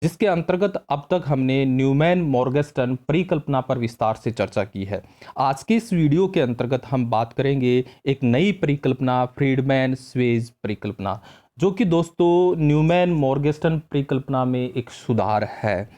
जिसके अंतर्गत अब तक हमने न्यूमैन मॉर्गेस्टन परिकल्पना पर विस्तार से चर्चा की है। आज के इस वीडियो के अंतर्गत हम बात करेंगे एक नई परिकल्पना फ्रीडमैन स्वेज परिकल्पना, जो कि दोस्तों न्यूमैन मॉर्गेस्टन परिकल्पना में एक सुधार है।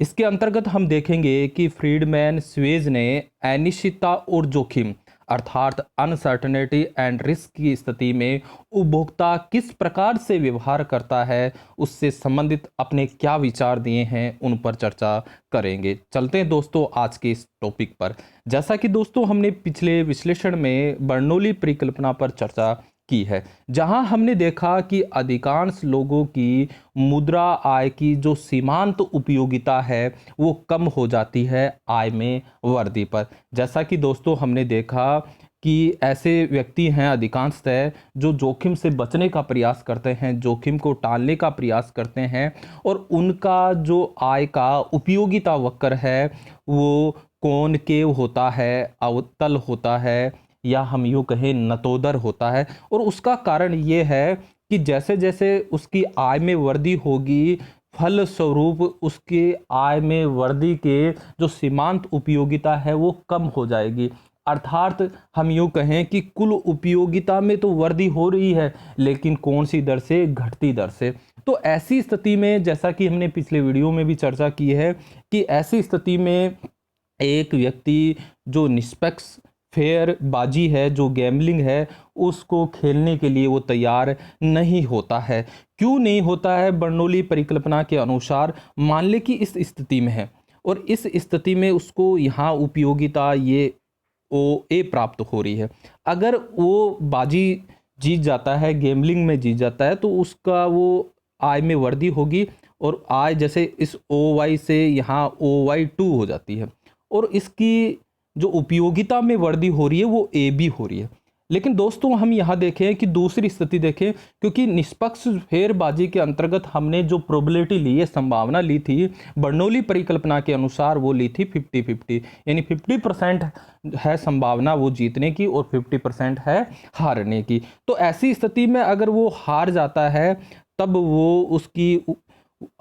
इसके अंतर्गत हम देखेंगे कि फ्रीडमैन स्वेज ने अनिश्चितता और जोखिम अर्थात अनसर्टेनिटी एंड रिस्क की स्थिति में उपभोक्ता किस प्रकार से व्यवहार करता है, उससे संबंधित अपने क्या विचार दिए हैं उन पर चर्चा करेंगे। चलते हैं दोस्तों आज के इस टॉपिक पर। जैसा कि दोस्तों हमने पिछले विश्लेषण में बर्नौली परिकल्पना पर चर्चा की है, जहां हमने देखा कि अधिकांश लोगों की मुद्रा आय की जो सीमांत उपयोगिता है वो कम हो जाती है आय में वृद्धि पर। जैसा कि दोस्तों हमने देखा कि ऐसे व्यक्ति हैं अधिकांशतः जो जोखिम से बचने का प्रयास करते हैं, जोखिम को टालने का प्रयास करते हैं, और उनका जो आय का उपयोगिता वक्र है वो कॉनकेव होता है, अवतल होता है, या हम यूँ कहें नतोदर होता है। और उसका कारण ये है कि जैसे जैसे उसकी आय में वृद्धि होगी, फलस्वरूप उसकी आय में वृद्धि के जो सीमांत उपयोगिता है वो कम हो जाएगी। अर्थात हम यूँ कहें कि कुल उपयोगिता में तो वृद्धि हो रही है, लेकिन कौन सी दर से? घटती दर से। तो ऐसी स्थिति में, जैसा कि हमने पिछले वीडियो में भी चर्चा की है, कि ऐसी स्थिति में एक व्यक्ति जो निष्पक्ष फेयर बाजी है, जो गैम्बलिंग है, उसको खेलने के लिए वो तैयार नहीं होता है। क्यों नहीं होता है? बर्नौली परिकल्पना के अनुसार मान ले कि इस स्थिति में है और इस स्थिति में उसको यहाँ उपयोगिता ये ओ ए प्राप्त हो रही है। अगर वो बाजी जीत जाता है, गैम्बलिंग में जीत जाता है, तो उसका वो आय में वृद्धि होगी, और आय जैसे इस ओ वाई से यहाँ ओ वाई टू हो जाती है, और इसकी जो उपयोगिता में वृद्धि हो रही है वो ए बी हो रही है। लेकिन दोस्तों हम यहाँ देखें कि दूसरी स्थिति देखें, क्योंकि निष्पक्ष फेरबाजी के अंतर्गत हमने जो प्रोबेबिलिटी ली है, संभावना ली थी, बर्नौली परिकल्पना के अनुसार वो ली थी 50-50, यानी 50% है संभावना वो जीतने की और 50% है हारने की। तो ऐसी स्थिति में अगर वो हार जाता है तब वो उसकी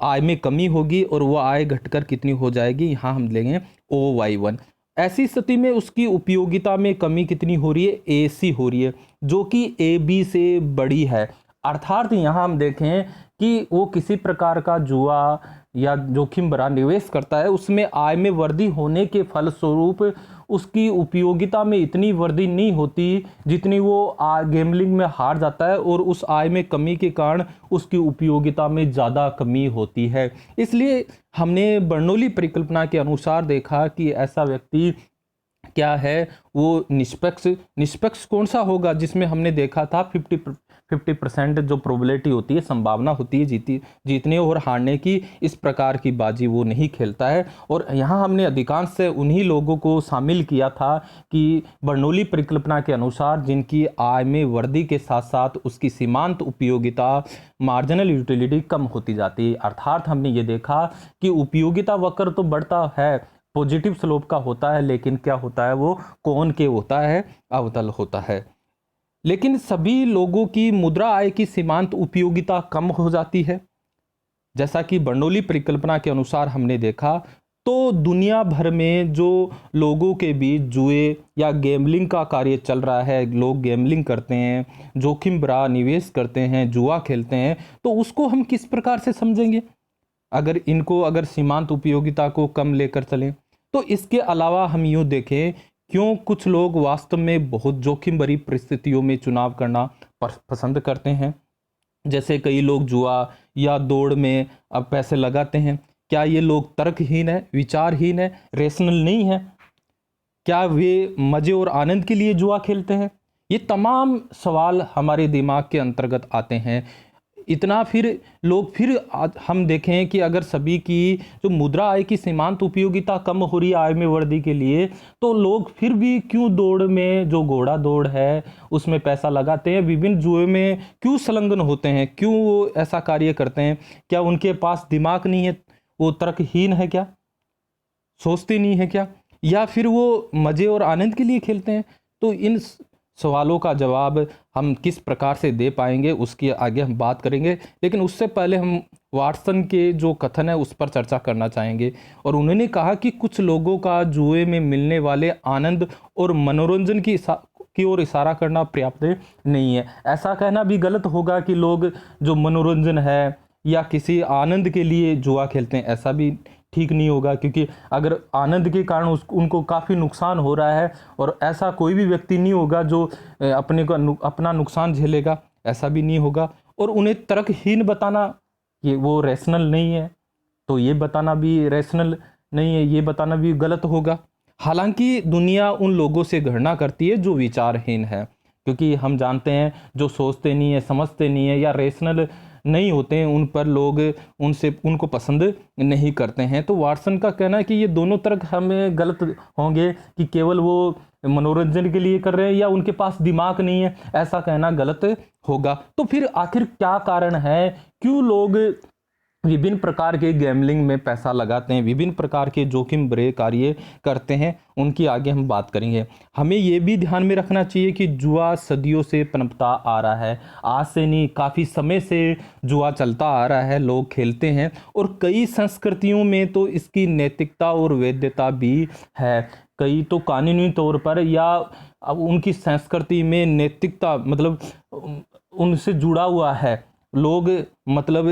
आय में कमी होगी, और वो आय घटकर कितनी हो जाएगी? यहाँ हम लेंगे ओ वाई वन। ऐसी स्थिति में उसकी उपयोगिता में कमी कितनी हो रही है? ए सी हो रही है, जो कि ए बी से बड़ी है। अर्थात यहाँ हम देखें कि वो किसी प्रकार का जुआ या जोखिम भरा निवेश करता है, उसमें आय में वृद्धि होने के फलस्वरूप उसकी उपयोगिता में इतनी वृद्धि नहीं होती जितनी वो गेमलिंग में हार जाता है, और उस आय में कमी के कारण उसकी उपयोगिता में ज़्यादा कमी होती है। इसलिए हमने बर्नौली परिकल्पना के अनुसार देखा कि ऐसा व्यक्ति क्या है? वो निष्पक्ष कौन सा होगा? जिसमें हमने देखा था 50% जो प्रोबेबिलिटी होती है, संभावना होती है जीतने और हारने की, इस प्रकार की बाजी वो नहीं खेलता है। और यहाँ हमने अधिकांश से उन्हीं लोगों को शामिल किया था कि बर्नौली परिकल्पना के अनुसार जिनकी आय में वृद्धि के साथ साथ उसकी सीमांत उपयोगिता मार्जिनल यूटिलिटी कम होती जाती है। अर्थात हमने ये देखा कि उपयोगिता वक्र तो बढ़ता है, पॉजिटिव स्लोप का होता है, लेकिन क्या होता है? वो कॉनकेव होता है, अवतल होता है। लेकिन सभी लोगों की मुद्रा आय की सीमांत उपयोगिता कम हो जाती है। जैसा कि बर्नौली परिकल्पना के अनुसार हमने देखा, तो दुनिया भर में जो लोगों के बीच जुए या गैम्बलिंग का कार्य चल रहा है, लोग गैम्बलिंग करते हैं, जोखिम भरा निवेश करते हैं, जुआ खेलते हैं, तो उसको हम किस प्रकार से समझेंगे अगर सीमांत उपयोगिता को कम लेकर चलें? तो इसके अलावा हम यूँ देखें, क्यों कुछ लोग वास्तव में बहुत जोखिम भरी परिस्थितियों में चुनाव करना पसंद करते हैं? जैसे कई लोग जुआ या दौड़ में अब पैसे लगाते हैं। क्या ये लोग तर्कहीन है, विचारहीन है, रेशनल नहीं है? क्या वे मज़े और आनंद के लिए जुआ खेलते हैं? ये तमाम सवाल हमारे दिमाग के अंतर्गत आते हैं। इतना फिर लोग फिर हम देखें कि अगर सभी की जो मुद्रा आय की सीमांत उपयोगिता कम हो रही है आय में वृद्धि के लिए, तो लोग फिर भी क्यों दौड़ में, जो घोड़ा दौड़ है, उसमें पैसा लगाते हैं? विभिन्न जुए में क्यों संलग्न होते हैं? क्यों वो ऐसा कार्य करते हैं? क्या उनके पास दिमाग नहीं है? वो तर्कहीन है क्या? सोचते नहीं है क्या? या फिर वो मज़े और आनंद के लिए खेलते हैं? तो इन सवालों का जवाब हम किस प्रकार से दे पाएंगे उसकी आगे हम बात करेंगे, लेकिन उससे पहले हम वाटसन के जो कथन है उस पर चर्चा करना चाहेंगे। और उन्होंने कहा कि कुछ लोगों का जुए में मिलने वाले आनंद और मनोरंजन की ओर इशारा करना पर्याप्त नहीं है। ऐसा कहना भी गलत होगा कि लोग जो मनोरंजन है या किसी आनंद के लिए जुआ खेलते हैं, ऐसा भी ठीक नहीं होगा, क्योंकि अगर आनंद के कारण उनको काफ़ी नुकसान हो रहा है और ऐसा कोई भी व्यक्ति नहीं होगा जो अपना नुकसान झेलेगा, ऐसा भी नहीं होगा। और उन्हें तर्कहीन बताना कि वो रैशनल नहीं है, तो ये बताना भी रैशनल नहीं है, ये बताना भी गलत होगा। हालांकि दुनिया उन लोगों से घृणा करती है जो विचारहीन है, क्योंकि हम जानते हैं जो सोचते नहीं है, समझते नहीं है या रैशनल नहीं होते हैं, उन पर लोग उनको पसंद नहीं करते हैं। तो वाटसन का कहना है कि ये दोनों तर्क हमें गलत होंगे कि केवल वो मनोरंजन के लिए कर रहे हैं या उनके पास दिमाग नहीं है, ऐसा कहना गलत होगा। तो फिर आखिर क्या कारण है, क्यों लोग विभिन्न प्रकार के गैम्बलिंग में पैसा लगाते हैं, विभिन्न प्रकार के जोखिम भरे कार्य करते हैं, उनकी आगे हम बात करेंगे। हमें ये भी ध्यान में रखना चाहिए कि जुआ सदियों से पनपता आ रहा है, आज से नहीं, काफ़ी समय से जुआ चलता आ रहा है, लोग खेलते हैं और कई संस्कृतियों में तो इसकी नैतिकता और वैधता भी है। कई तो कानूनी तौर पर या अब उनकी संस्कृति में नैतिकता मतलब उनसे जुड़ा हुआ है। लोग मतलब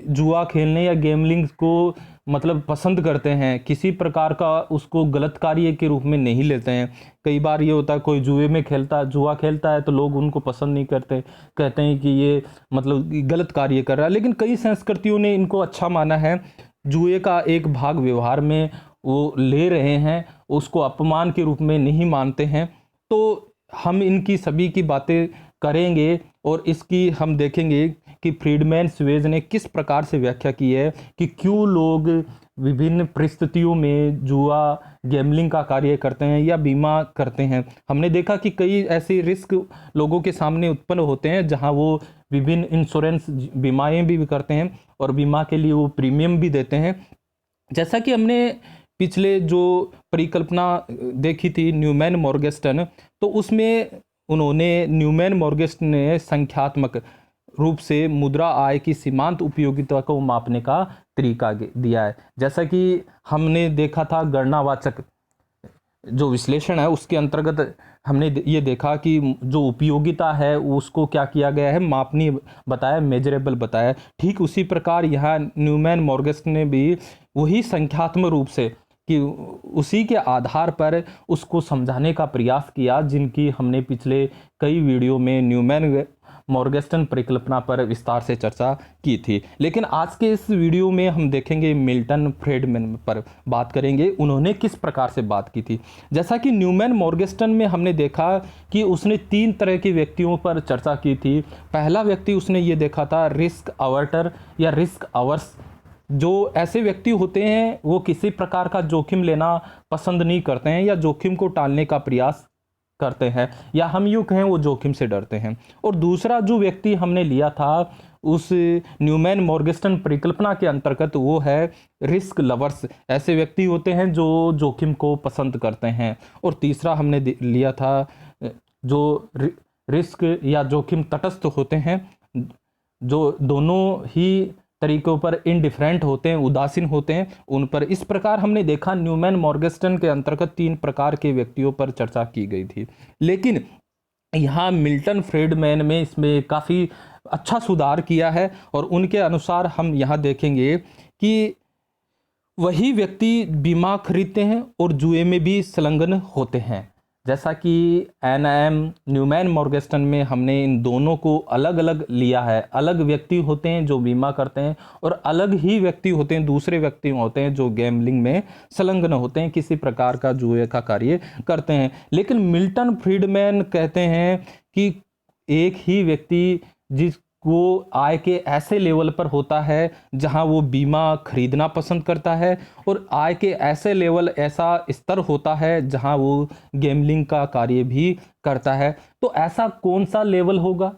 जुआ खेलने या गेमलिंग को मतलब पसंद करते हैं, किसी प्रकार का उसको गलत कार्य के रूप में नहीं लेते हैं। कई बार ये होता है कोई जुआ खेलता है तो लोग उनको पसंद नहीं करते, कहते हैं कि ये मतलब गलत कार्य कर रहा है। लेकिन कई संस्कृतियों ने इनको अच्छा माना है, जुए का एक भाग व्यवहार में वो ले रहे हैं, उसको अपमान के रूप में नहीं मानते हैं। तो हम इनकी सभी की बातें करेंगे और इसकी हम देखेंगे कि फ्रीडमैन स्वेज ने किस प्रकार से व्याख्या की है कि क्यों लोग विभिन्न परिस्थितियों में जुआ गैम्बलिंग का कार्य करते हैं या बीमा करते हैं। हमने देखा कि कई ऐसे रिस्क लोगों के सामने उत्पन्न होते हैं जहां वो विभिन्न इंश्योरेंस बीमाएं भी करते हैं और बीमा के लिए वो प्रीमियम भी देते हैं। जैसा कि हमने पिछले जो परिकल्पना देखी थी न्यूमैन मॉर्गेस्टन, तो उसमें न्यूमैन मॉर्गेस्टन ने संख्यात्मक रूप से मुद्रा आय की सीमांत उपयोगिता को मापने का तरीका दिया है। जैसा कि हमने देखा था गणनावाचक जो विश्लेषण है उसके अंतर्गत हमने ये देखा कि जो उपयोगिता है उसको क्या किया गया है, मापनीय बताया, मेजरेबल बताया। ठीक उसी प्रकार यहाँ न्यूमैन मॉर्गेस्टन ने भी वही संख्यात्मक रूप से कि उसी के आधार पर उसको समझाने का प्रयास किया जिनकी हमने पिछले कई वीडियो में न्यूमैन मॉर्गेस्टन परिकल्पना पर विस्तार से चर्चा की थी। लेकिन आज के इस वीडियो में हम देखेंगे मिल्टन फ्रीडमैन पर बात करेंगे, उन्होंने किस प्रकार से बात की थी। जैसा कि न्यूमैन मॉर्गेस्टन में हमने देखा कि उसने 3 तरह के व्यक्तियों पर चर्चा की थी। पहला व्यक्ति उसने ये देखा था रिस्क अवर्टर या रिस्क अवर्स। जो ऐसे व्यक्ति होते हैं वो किसी प्रकार का जोखिम लेना पसंद नहीं करते हैं या जोखिम को टालने का प्रयास करते हैं, या हम यूँ कहें वो जोखिम से डरते हैं। और दूसरा जो व्यक्ति हमने लिया था उस न्यूमैन मॉर्गेस्टन परिकल्पना के अंतर्गत वो है रिस्क लवर्स। ऐसे व्यक्ति होते हैं जो जोखिम को पसंद करते हैं। और तीसरा हमने लिया था जो रिस्क या जोखिम तटस्थ होते हैं, जो दोनों ही तरीकों पर इनडिफरेंट होते हैं, उदासीन होते हैं उन पर। इस प्रकार हमने देखा न्यूमैन मॉर्गेस्टन के अंतर्गत 3 प्रकार के व्यक्तियों पर चर्चा की गई थी। लेकिन यहाँ मिल्टन फ्रीडमैन में इसमें काफ़ी अच्छा सुधार किया है और उनके अनुसार हम यहाँ देखेंगे कि वही व्यक्ति बीमा खरीदते हैं और जुए में भी संलग्न होते हैं। जैसा कि न्यूमैन मॉर्गेस्टन में हमने इन दोनों को अलग अलग लिया है। अलग व्यक्ति होते हैं जो बीमा करते हैं और अलग ही व्यक्ति होते हैं, दूसरे व्यक्ति होते हैं जो गैम्बलिंग में संलग्न होते हैं, किसी प्रकार का जुए का कार्य करते हैं। लेकिन मिल्टन फ्रीडमैन कहते हैं कि एक ही व्यक्ति जिसको आय के ऐसे लेवल पर होता है जहां वो बीमा खरीदना पसंद करता है, और आय के ऐसे लेवल ऐसा स्तर होता है जहां वो गैम्बलिंग का कार्य भी करता है। तो ऐसा कौन सा लेवल होगा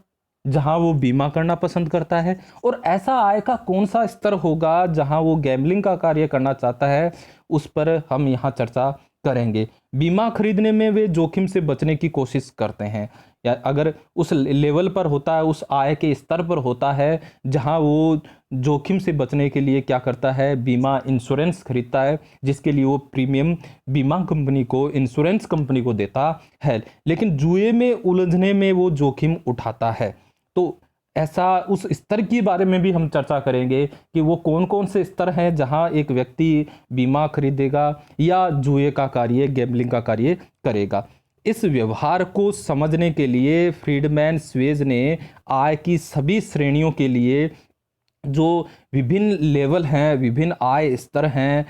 जहां वो बीमा करना पसंद करता है, और ऐसा आय का कौन सा स्तर होगा जहां वो गैम्बलिंग का कार्य करना चाहता है, उस पर हम यहाँ चर्चा करेंगे। बीमा खरीदने में वे जोखिम से बचने की कोशिश करते हैं, या अगर उस लेवल पर होता है, उस आय के स्तर पर होता है जहां वो जोखिम से बचने के लिए क्या करता है, बीमा इंश्योरेंस खरीदता है, जिसके लिए वो प्रीमियम बीमा कंपनी को, इंश्योरेंस कंपनी को देता है। लेकिन जुए में उलझने में वो जोखिम उठाता है। तो ऐसा उस स्तर के बारे में भी हम चर्चा करेंगे कि वो कौन कौन से स्तर हैं जहां एक व्यक्ति बीमा खरीदेगा या जुए का कार्य, गैम्बलिंग का कार्य करेगा। इस व्यवहार को समझने के लिए फ्रीडमैन स्वेज ने आय की सभी श्रेणियों के लिए जो विभिन्न लेवल हैं, विभिन्न आय स्तर हैं,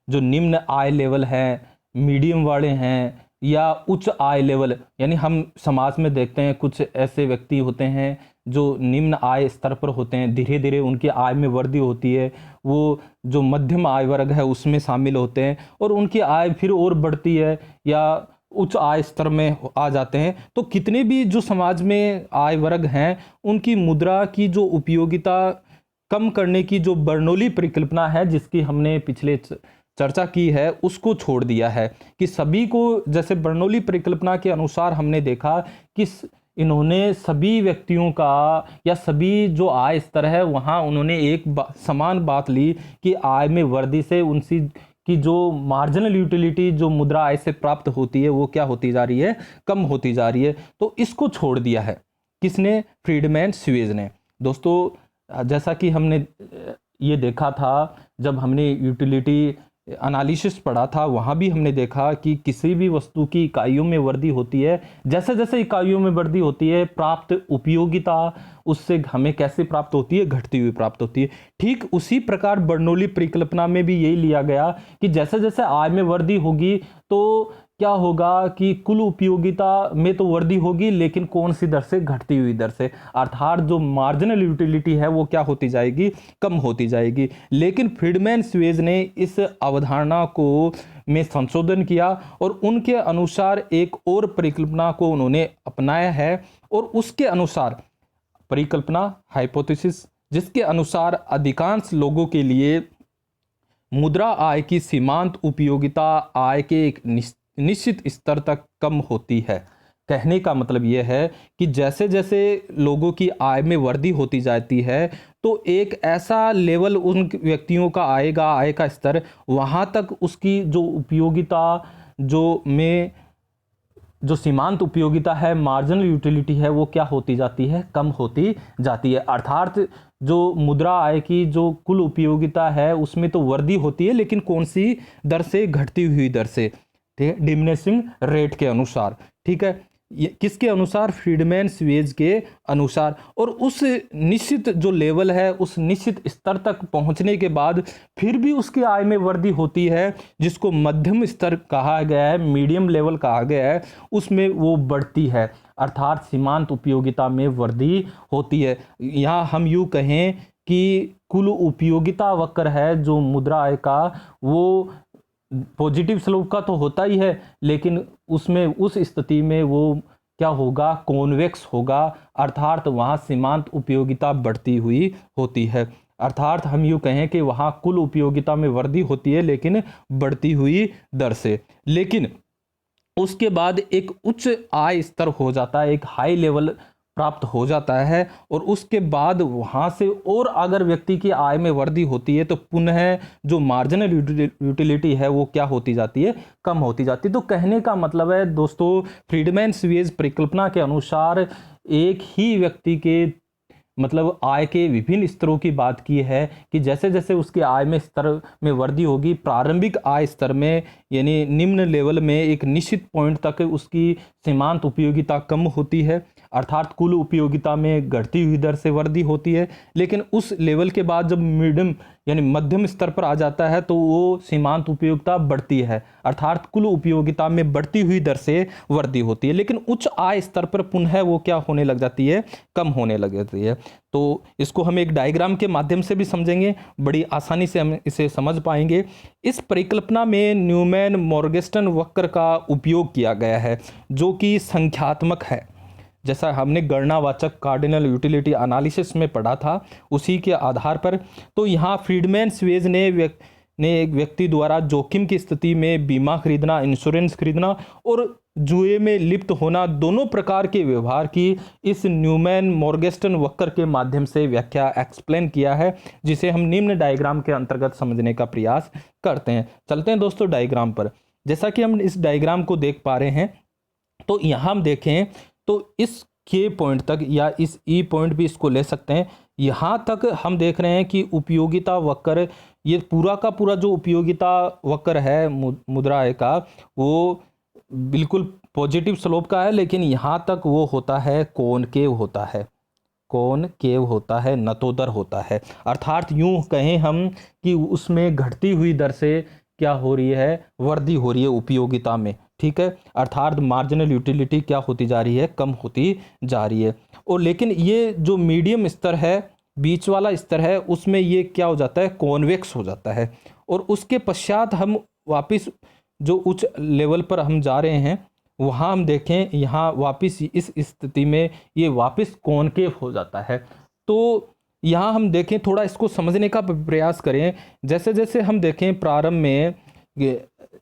जो निम्न आय लेवल हैं, मीडियम वाले हैं या उच्च आय लेवल, यानी हम समाज में देखते हैं कुछ ऐसे व्यक्ति होते हैं जो निम्न आय स्तर पर होते हैं, धीरे धीरे उनकी आय में वृद्धि होती है, वो जो मध्यम आय वर्ग है उसमें शामिल होते हैं और उनकी आय फिर और बढ़ती है या उच्च आय स्तर में आ जाते हैं। तो कितने भी जो समाज में आय वर्ग हैं उनकी मुद्रा की जो उपयोगिता कम करने की जो बर्नौली परिकल्पना है, जिसकी हमने पिछले चर्चा की है, उसको छोड़ दिया है कि सभी को, जैसे बर्नौली परिकल्पना के अनुसार हमने देखा कि इन्होंने सभी व्यक्तियों का या सभी जो आय स्तर है वहाँ उन्होंने एक समान बात ली कि आय में वृद्धि से उनकी की जो मार्जिनल यूटिलिटी जो मुद्रा आय से प्राप्त होती है वो क्या होती जा रही है, कम होती जा रही है। तो इसको छोड़ दिया है किसने, फ्रीडमैन स्वेज ने। दोस्तों जैसा कि हमने ये देखा था जब हमने यूटिलिटी एनालिसिस पढ़ा था, वहाँ भी हमने देखा कि किसी भी वस्तु की इकाइयों में वृद्धि होती है, जैसे जैसे इकाइयों में वृद्धि होती है प्राप्त उपयोगिता उससे हमें कैसे प्राप्त होती है, घटती हुई प्राप्त होती है। ठीक उसी प्रकार बर्नौली परिकल्पना में भी यही लिया गया कि जैसे जैसे आय में वृद्धि होगी तो क्या होगा कि कुल उपयोगिता में तो वृद्धि होगी लेकिन कौन सी दर से, घटती हुई दर से, अर्थात जो मार्जिनल यूटिलिटी है वो क्या होती जाएगी, कम होती जाएगी। लेकिन फ्रीडमैन स्वेज ने इस अवधारणा को में संशोधन किया और उनके अनुसार एक और परिकल्पना को उन्होंने अपनाया है और उसके अनुसार परिकल्पना हाइपोथेसिस, जिसके अनुसार अधिकांश लोगों के लिए मुद्रा आय की सीमांत उपयोगिता आय के एक निश्चित स्तर तक कम होती है। कहने का मतलब यह है कि जैसे जैसे लोगों की आय में वृद्धि होती जाती है तो एक ऐसा लेवल उन व्यक्तियों का आएगा, आय का स्तर, वहाँ तक उसकी जो उपयोगिता जो सीमांत उपयोगिता है, मार्जिनल यूटिलिटी है, वो क्या होती जाती है, कम होती जाती है। अर्थात जो मुद्रा आय की जो कुल उपयोगिता है उसमें तो वृद्धि होती है लेकिन कौन सी दर से, घटती हुई दर से, ठीक है, डिमिनिशिंग रेट के अनुसार। ठीक है, ये किसके अनुसार, फ्रीडमैन स्वेज के अनुसार। और उस निश्चित जो लेवल है, उस निश्चित स्तर तक पहुंचने के बाद फिर भी उसकी आय में वृद्धि होती है, जिसको मध्यम स्तर कहा गया है, मीडियम लेवल कहा गया है, उसमें वो बढ़ती है, अर्थात सीमांत उपयोगिता में वृद्धि होती है। यहाँ हम यूँ कहें कि कुल उपयोगिता वक्र है जो मुद्रा आय का, वो पॉजिटिव स्लोप का तो होता ही है लेकिन उसमें उस स्थिति में वो क्या होगा, कॉन्वेक्स होगा, अर्थात वहाँ सीमांत उपयोगिता बढ़ती हुई होती है। अर्थात हम यूँ कहें कि वहाँ कुल उपयोगिता में वृद्धि होती है लेकिन बढ़ती हुई दर से। लेकिन उसके बाद एक उच्च आय स्तर हो जाता है, एक हाई लेवल प्राप्त हो जाता है और उसके बाद वहाँ से और अगर व्यक्ति की आय में वृद्धि होती है तो पुनः जो मार्जिनल यूटिलिटी है वो क्या होती जाती है, कम होती जाती है। तो कहने का मतलब है दोस्तों, फ्रीडमैन स्वेज परिकल्पना के अनुसार एक ही व्यक्ति के मतलब आय के विभिन्न स्तरों की बात की है कि जैसे जैसे उसकी आय में स्तर में वृद्धि होगी, प्रारंभिक आय स्तर में यानी निम्न लेवल में एक निश्चित पॉइंट तक उसकी सीमांत उपयोगिता कम होती है, अर्थात कुल उपयोगिता में घटती हुई दर से वृद्धि होती है। लेकिन उस लेवल के बाद जब मीडियम यानी मध्यम स्तर पर आ जाता है तो वो सीमांत उपयोगिता बढ़ती है, अर्थात कुल उपयोगिता में बढ़ती हुई दर से वृद्धि होती है। लेकिन उच्च आय स्तर पर पुनः वो क्या होने लग जाती है, कम होने लग जाती है। तो इसको हम एक डायग्राम के माध्यम से भी समझेंगे, बड़ी आसानी से हम इसे समझ पाएंगे। इस परिकल्पना में न्यूमैन मॉर्गेस्टन वक्र का उपयोग किया गया है जो कि संख्यात्मक है, जैसा हमने गणनावाचक कार्डिनल यूटिलिटी एनालिसिस में पढ़ा था, उसी के आधार पर। तो यहाँ फ्रीडमैन स्वेज ने एक व्यक्ति द्वारा जोखिम की स्थिति में बीमा खरीदना, इंश्योरेंस खरीदना और जुए में लिप्त होना, दोनों प्रकार के व्यवहार की इस न्यूमैन मॉर्गेस्टन वक्र के माध्यम से व्याख्या एक्सप्लेन किया है, जिसे हम निम्न डायग्राम के अंतर्गत समझने का प्रयास करते हैं। चलते हैं दोस्तों डायग्राम पर। जैसा कि हम इस डायग्राम को देख पा रहे हैं, तो यहाँ हम देखें तो इस के पॉइंट तक या इस ई पॉइंट भी इसको ले सकते हैं, यहाँ तक हम देख रहे हैं कि उपयोगिता वक्र, ये पूरा का पूरा जो उपयोगिता वक्र है मुद्रा आय का, वो बिल्कुल पॉजिटिव स्लोप का है, लेकिन यहाँ तक वो होता है कॉनकेव होता है, कॉनकेव होता है, नतोदर होता है। अर्थात यूं कहें हम कि उसमें घटती हुई दर से क्या हो रही है, वृद्धि हो रही है उपयोगिता में, ठीक है। अर्थात मार्जिनल यूटिलिटी क्या होती जा रही है, कम होती जा रही है। और लेकिन ये जो मीडियम स्तर है, बीच वाला स्तर है, उसमें ये क्या हो जाता है, कॉन्वेक्स हो जाता है। और उसके पश्चात हम वापस जो उच्च लेवल पर हम जा रहे हैं, वहाँ हम देखें यहाँ वापस इस स्थिति में ये वापस कॉनकेव हो जाता है। तो यहाँ हम देखें, थोड़ा इसको समझने का प्रयास करें। जैसे जैसे हम देखें प्रारंभ में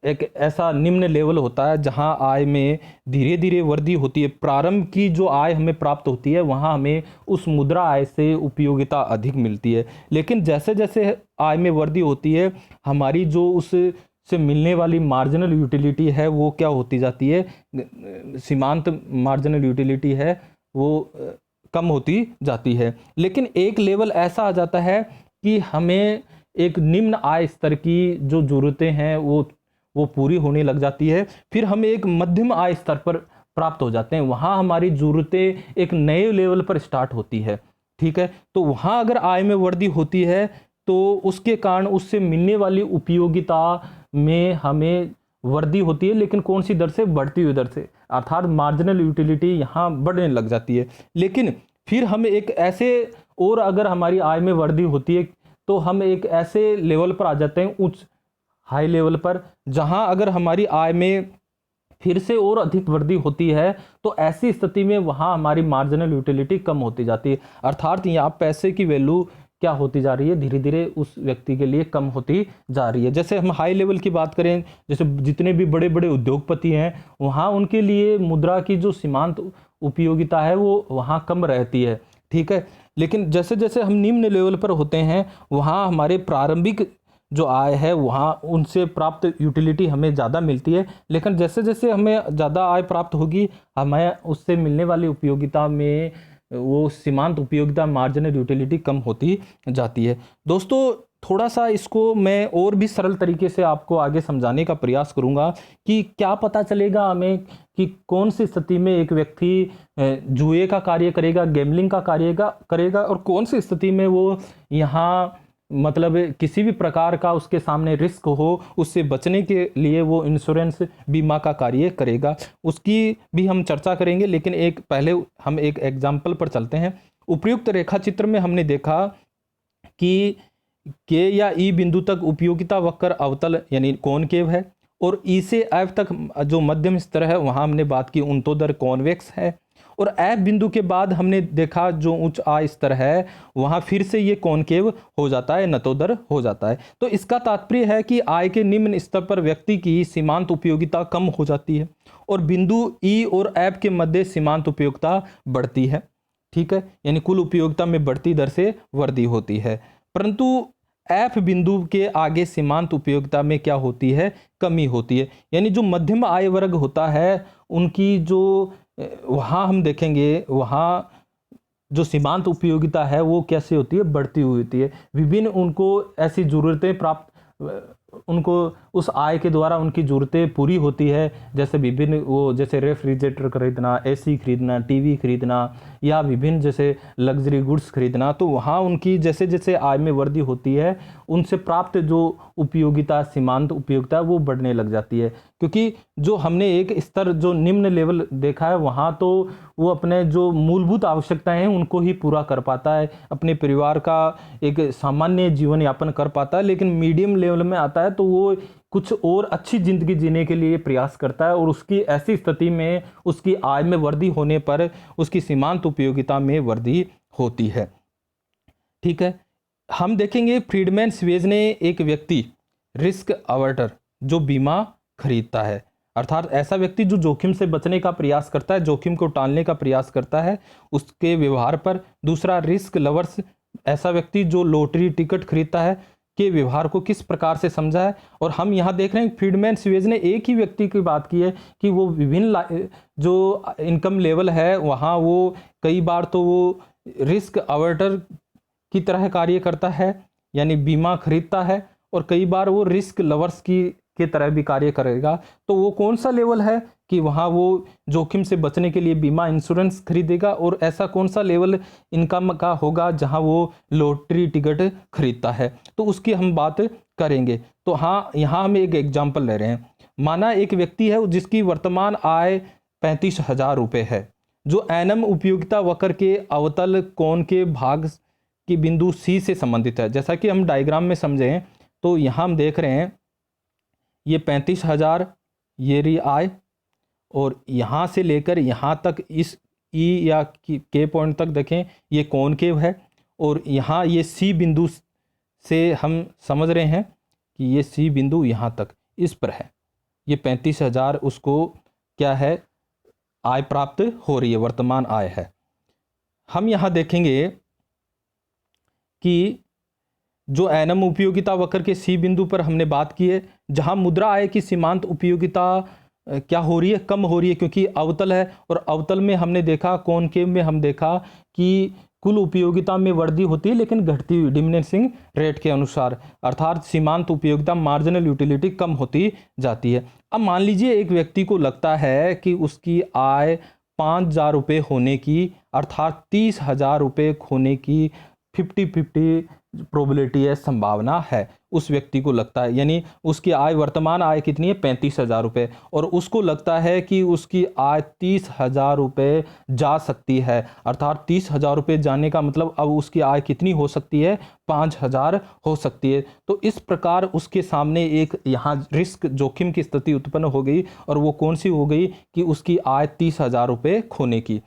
एक ऐसा निम्न लेवल होता है जहाँ आय में धीरे धीरे वृद्धि होती है। प्रारंभ की जो आय हमें प्राप्त होती है वहाँ हमें उस मुद्रा आय से उपयोगिता अधिक मिलती है, लेकिन जैसे जैसे आय में वृद्धि होती है हमारी जो उस से मिलने वाली मार्जिनल यूटिलिटी है वो क्या होती जाती है, सीमांत मार्जिनल यूटिलिटी है वो कम होती जाती है। लेकिन एक लेवल ऐसा आ जाता है कि हमें एक निम्न आय स्तर की जो ज़रूरतें हैं वो पूरी होने लग जाती है, फिर हम एक मध्यम आय स्तर पर प्राप्त हो जाते हैं। वहाँ हमारी ज़रूरतें एक नए लेवल पर स्टार्ट होती है, ठीक है। तो वहाँ अगर आय में वृद्धि होती है तो उसके कारण उससे मिलने वाली उपयोगिता में हमें वृद्धि होती है, लेकिन कौन सी दर से, बढ़ती हुई दर से, अर्थात मार्जिनल यूटिलिटी यहाँ बढ़ने लग जाती है। लेकिन फिर हम एक ऐसे, और अगर हमारी आय में वृद्धि होती है तो हम एक ऐसे लेवल पर आ जाते हैं, उच्च हाई लेवल पर, जहाँ अगर हमारी आय में फिर से और अधिक वृद्धि होती है तो ऐसी स्थिति में वहाँ हमारी मार्जिनल यूटिलिटी कम होती जाती है। अर्थात यहाँ पैसे की वैल्यू क्या होती जा रही है, धीरे धीरे उस व्यक्ति के लिए कम होती जा रही है। जैसे हम हाई लेवल की बात करें, जैसे जितने भी बड़े बड़े उद्योगपति हैं वहाँ उनके लिए मुद्रा की जो सीमांत उपयोगिता है वो वहाँ कम रहती है, ठीक है। लेकिन जैसे जैसे हम निम्न लेवल पर होते हैं वहाँ हमारे प्रारंभिक जो आय है वहाँ उनसे प्राप्त यूटिलिटी हमें ज़्यादा मिलती है, लेकिन जैसे जैसे हमें ज़्यादा आय प्राप्त होगी हमें उससे मिलने वाली उपयोगिता में वो सीमांत उपयोगिता मार्जिनल यूटिलिटी कम होती जाती है। दोस्तों थोड़ा सा इसको मैं और भी सरल तरीके से आपको आगे समझाने का प्रयास करूंगा कि क्या पता चलेगा हमें कि कौन सी स्थिति में एक व्यक्ति जुए का कार्य करेगा, गैम्बलिंग का कार्य करेगा, और कौन सी स्थिति में वो यहाँ मतलब किसी भी प्रकार का उसके सामने रिस्क हो उससे बचने के लिए वो इंश्योरेंस बीमा का कार्य करेगा, उसकी भी हम चर्चा करेंगे। लेकिन एक पहले हम एक एग्जाम्पल पर चलते हैं। उपर्युक्त रेखा चित्र में हमने देखा कि के या ई बिंदु तक उपयोगिता वक्र अवतल यानी कॉनकेव है, और ई से एफ तक जो मध्यम स्तर है वहाँ हमने बात की उन्तोदर कॉन्वेक्स है, और एफ बिंदु के बाद हमने देखा जो उच्च आय स्तर है वहाँ फिर से ये कॉनकेव हो जाता है, नतोदर हो जाता है। तो इसका तात्पर्य है कि आय के निम्न स्तर पर व्यक्ति की सीमांत उपयोगिता कम हो जाती है और बिंदु ई और एफ के मध्य सीमांत उपयोगिता बढ़ती है, ठीक है, यानी कुल उपयोगिता में बढ़ती दर से वृद्धि होती है। परंतु एफ बिंदु के आगे सीमांत उपयोगिता में क्या होती है, कमी होती है। यानी जो मध्यम आय वर्ग होता है उनकी जो वहाँ हम देखेंगे वहाँ जो सीमांत उपयोगिता है वो कैसे होती है, बढ़ती हुई होती है। विभिन्न उनको ऐसी ज़रूरतें प्राप्त, उनको उस आय के द्वारा उनकी ज़रूरतें पूरी होती है, जैसे विभिन्न वो जैसे रेफ्रिजरेटर खरीदना, एसी खरीदना, टीवी खरीदना या विभिन्न जैसे लग्जरी गुड्स खरीदना। तो वहाँ उनकी जैसे जैसे आय में वृद्धि होती है उनसे प्राप्त जो उपयोगिता, सीमांत उपयोगिता वो बढ़ने लग जाती है। क्योंकि जो हमने एक स्तर जो निम्न लेवल देखा है वहाँ तो वो अपने जो मूलभूत आवश्यकताएं हैं उनको ही पूरा कर पाता है, अपने परिवार का एक सामान्य जीवन यापन कर पाता है। लेकिन मीडियम लेवल में आता है तो वो कुछ और अच्छी ज़िंदगी जीने के लिए प्रयास करता है, और उसकी ऐसी स्थिति में उसकी आय में वृद्धि होने पर उसकी सीमांत उपयोगिता में वृद्धि होती है, ठीक है। हम देखेंगे फ्रीडमैन स्वेज ने एक व्यक्ति रिस्क अवर्टर जो बीमा खरीदता है, अर्थात ऐसा व्यक्ति जो जोखिम से बचने का प्रयास करता है, जोखिम को टालने का प्रयास करता है, उसके व्यवहार पर। दूसरा रिस्क लवर्स, ऐसा व्यक्ति जो लॉटरी टिकट खरीदता है के व्यवहार को किस प्रकार से समझा है। और हम यहाँ देख रहे हैं फ्रीडमैन स्वेज ने एक ही व्यक्ति की बात की है कि वो विभिन्न जो इनकम लेवल है वहाँ वो कई बार तो वो रिस्क अवर्टर की तरह कार्य करता है, यानी बीमा खरीदता है, और कई बार वो रिस्क लवर्स के तरह भी कार्य करेगा। तो वो कौन सा लेवल है कि वहाँ वो जोखिम से बचने के लिए बीमा इंश्योरेंस खरीदेगा, और ऐसा कौन सा लेवल इनकम का होगा जहाँ वो लॉटरी टिकट खरीदता है, तो उसकी हम बात करेंगे। तो हाँ, यहाँ हम एक एग्जाम्पल ले रहे हैं। माना एक व्यक्ति है जिसकी वर्तमान आय 35,000 रुपये है, जो एनम उपयोगिता वक्र के अवतल कोण के भाग की बिंदु सी से संबंधित है। जैसा कि हम डायग्राम में समझें तो यहाँ हम देख रहे हैं ये 35,000 ये रही आय, और यहाँ से लेकर यहाँ तक इस ई या के पॉइंट तक देखें ये कॉनकेव है, और यहाँ ये सी बिंदु से हम समझ रहे हैं कि ये सी बिंदु यहाँ तक इस पर है। ये 35,000 उसको क्या है, आय प्राप्त हो रही है, वर्तमान आय है। हम यहाँ देखेंगे कि जो एनम उपयोगिता वक्र के सी बिंदु पर हमने बात की है, जहाँ मुद्रा आय की सीमांत उपयोगिता क्या हो रही है, कम हो रही है, क्योंकि अवतल है। और अवतल में हमने देखा, कॉनकेव में हम देखा कि कुल उपयोगिता में वृद्धि होती है लेकिन घटती हुई डिमिनिशिंग रेट के अनुसार, अर्थात सीमांत उपयोगिता मार्जिनल यूटिलिटी कम होती जाती है। अब मान लीजिए एक व्यक्ति को लगता है कि उसकी आय 5,000 रुपये होने की, अर्थात 30,000 रुपये खोने की 50-50 प्रोबेबिलिटी है, संभावना है, उस व्यक्ति को लगता है। यानी उसकी आय, वर्तमान आय कितनी है, 35,000 रुपये, और उसको लगता है कि उसकी आय 30,000 रुपये जा सकती है, अर्थात 30,000 रुपये जाने का मतलब अब उसकी आय कितनी हो सकती है, 5,000 हो सकती है। तो इस प्रकार उसके सामने एक यहाँ रिस्क जोखिम की स्थिति उत्पन्न हो गई, और वो कौन सी हो गई कि उसकी आय 30,000 रुपये खोने की।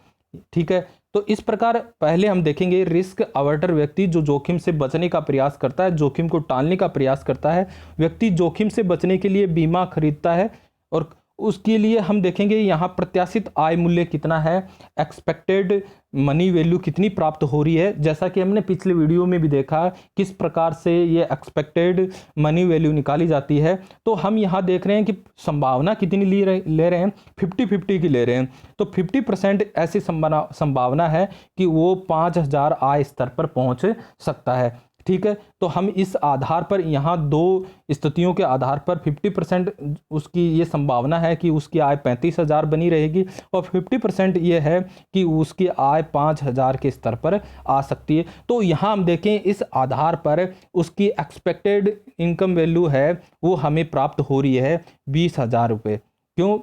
ठीक है, तो इस प्रकार पहले हम देखेंगे रिस्क अवर्टर व्यक्ति जो जोखिम से बचने का प्रयास करता है, जोखिम को टालने का प्रयास करता है। व्यक्ति जोखिम से बचने के लिए बीमा खरीदता है, और उसके लिए हम देखेंगे यहाँ प्रत्याशित आय मूल्य कितना है, एक्सपेक्टेड मनी वैल्यू कितनी प्राप्त हो रही है। जैसा कि हमने पिछले वीडियो में भी देखा किस प्रकार से ये एक्सपेक्टेड मनी वैल्यू निकाली जाती है। तो हम यहाँ देख रहे हैं कि संभावना कितनी ले रहे हैं, 50-50 की ले रहे हैं। तो 50% ऐसी संभावना है कि वो 5,000 आय स्तर पर पहुँच सकता है। ठीक है, तो हम इस आधार पर यहाँ दो स्थितियों के आधार पर 50% उसकी ये संभावना है कि उसकी आय 35,000 बनी रहेगी, और 50% ये है कि उसकी आय 5,000 के स्तर पर आ सकती है। तो यहाँ हम देखें इस आधार पर उसकी एक्सपेक्टेड इनकम वैल्यू है वो हमें प्राप्त हो रही है 20,000 रुपये। क्यों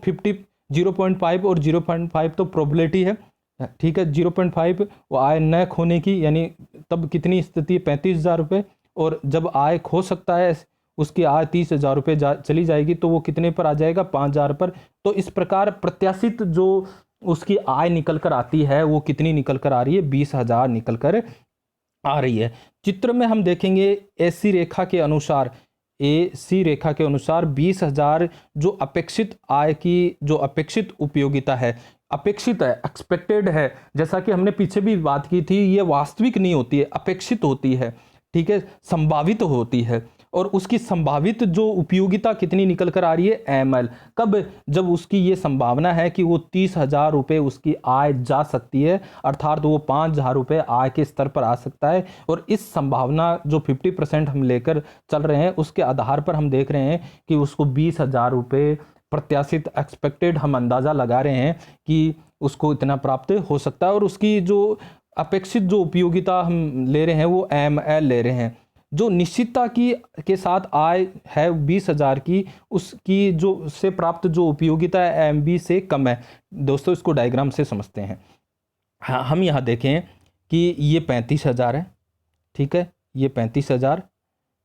0.5 और 0.5 तो प्रोबेबिलिटी है। ठीक है, 0.5 वो आय न खोने की, यानी तब कितनी स्थिति है, 35,000 रुपये, और जब आय खो सकता है उसकी आय 30,000 रुपये चली जाएगी, तो वो कितने पर आ जाएगा, 5,000 पर। तो इस प्रकार प्रत्याशित जो उसकी आय निकल कर आती है वो कितनी निकल कर आ रही है, 20,000 निकल कर आ रही है। चित्र में हम देखेंगे AC रेखा के अनुसार, AC रेखा के अनुसार 20,000 जो अपेक्षित आय की जो अपेक्षित उपयोगिता है, अपेक्षित है, एक्सपेक्टेड है। जैसा कि हमने पीछे भी बात की थी, ये वास्तविक नहीं होती है, अपेक्षित होती है। ठीक है, संभावित होती है, और उसकी संभावित जो उपयोगिता कितनी निकल कर आ रही है, ML। कब, जब उसकी ये संभावना है कि वो 30,000 रुपये उसकी आय जा सकती है, अर्थात वो 5,000 रुपये आय के स्तर पर आ सकता है। और इस संभावना जो 50% हम लेकर चल रहे हैं उसके आधार पर हम देख रहे हैं कि उसको 20,000 रुपये प्रत्याशित, एक्सपेक्टेड हम अंदाज़ा लगा रहे हैं कि उसको इतना प्राप्त हो सकता है। और उसकी जो अपेक्षित जो उपयोगिता हम ले रहे हैं वो ML ले रहे हैं। जो निश्चितता की के साथ आय है 20,000 की, उसकी जो से प्राप्त जो उपयोगिता है MB से कम है। दोस्तों इसको डायग्राम से समझते हैं। हाँ, हम यहाँ देखें कि ये 35,000 है। ठीक है, ये 35,000,